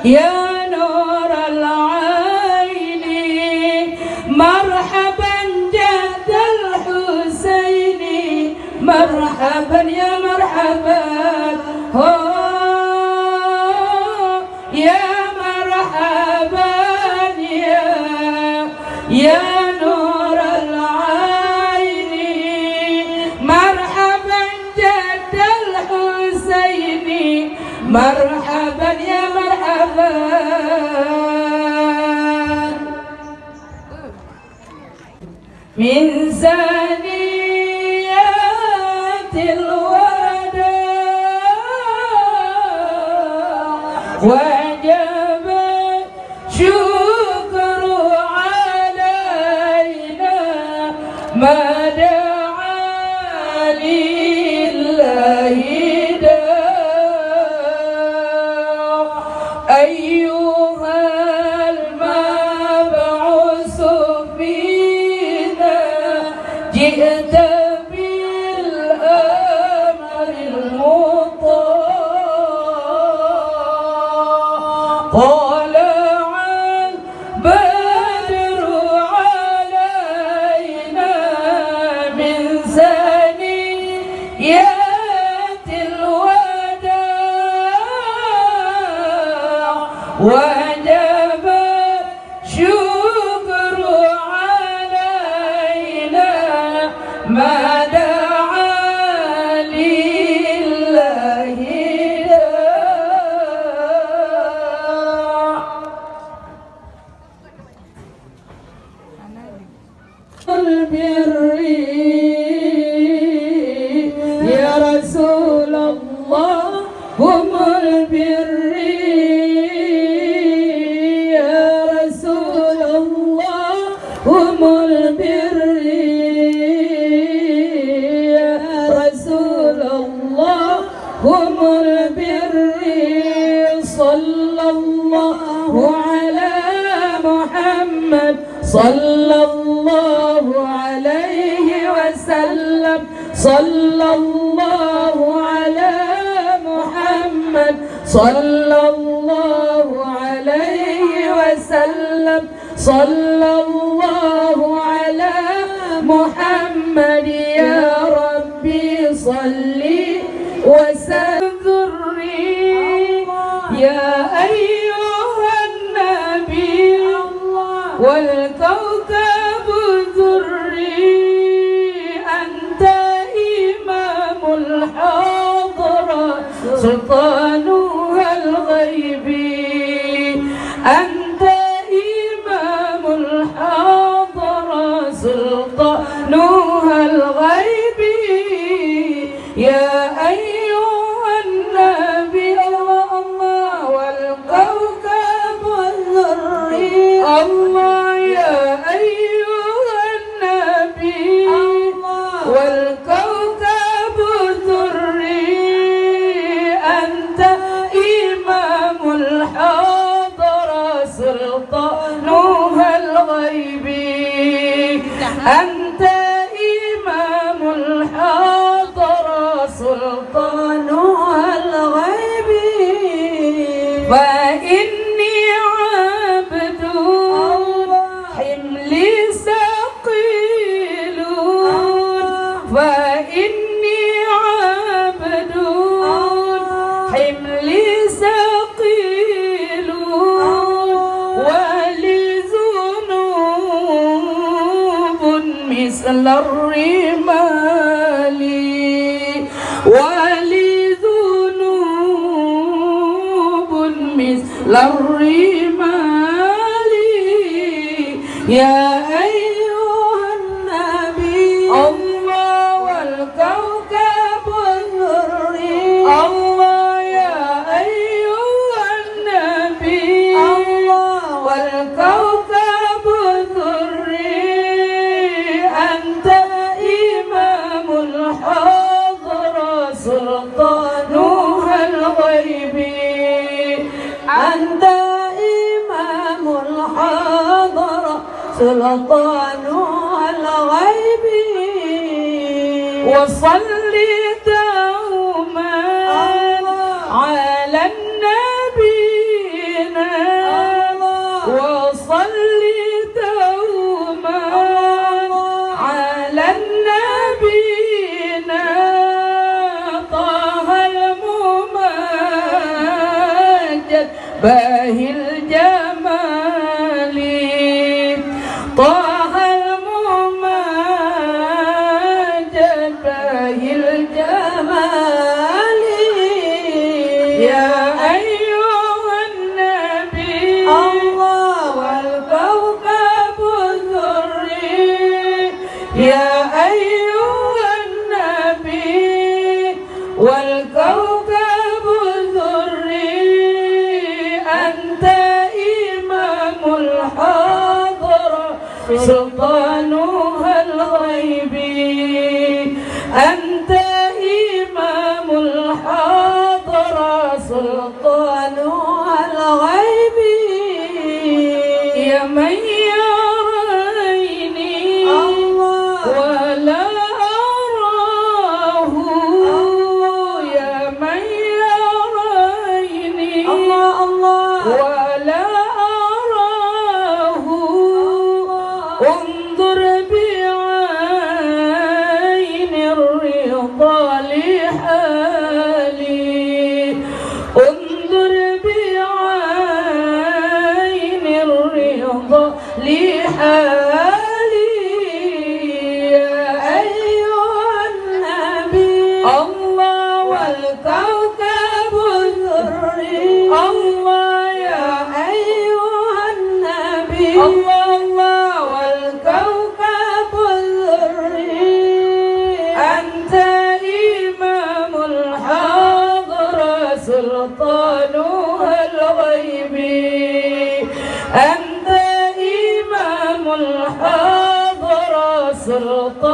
يا نور العين مرحبا جد الحسين مرحبا يا مرحبا يا مرحبا يا نور العين مرحبا جد الحسين مرحبا يا مرحبا من ثنيات الوداع وجب شكر علينا ما دعا لله داع أيها المبعوث فينا جئت بالأمر المطاع طلع البدر علينا من ثنيات الوداع وجب شكر علينا ما دعا لله داع البر يا رسول الله هم البر يا رسول الله هم البر يا رسول الله هم البر صلى الله على محمد صلى الله عليه وسلم صلى الله على محمد صلى الله عليه وسلم صلى الله على محمد يا ربي صلي وسلم يا أيها النبي والكوكب ذري أنت إمام الحضرة سلطانها الغيبي أنت إمام الحضرة سلطانها الغيبي يا أيها النبي الله والكوكب والذري الله يا أيها النبي والكوكب الذري أنت إمام الحضرة سلطانها الغيبي أنت إمام الحضرة سلطانها الغيبي فإني عبد حملي ثقيل فإني عبد حملي ثقيل ولي ذنوب مثل الرمال ولي ذنوب مثل الرمال يا أيها النبي الله والكوكب الذري الله يا أيها النبي الله والكوكب الذري أنت إمام الحضرة سلطانها الغيبي أنت إمام الحضرة سلطانها الغيبي وصلي دوما على النبي باهي الجمال طه الممجد باهي الجمال يا أيها النبي الله والكوكب الذري يا أيها النبي والكوكب الذري أنت إمام الحضرة سلطانها الغيبي أنت إمام الحضرة سلطانها الغيبي يا من يريني الله ولا أراه يا من يريني الله الله ولا أراه انظر بعين الرضا لحالي انظر بعين الرضا لحالي يا أيها النبي الله والكوكب الذري الله يا أيها النبي الله الله والكوكب الذري أنت إمام الحضرة سلطانها الغيبي أنت إمام الحضرة سلطانها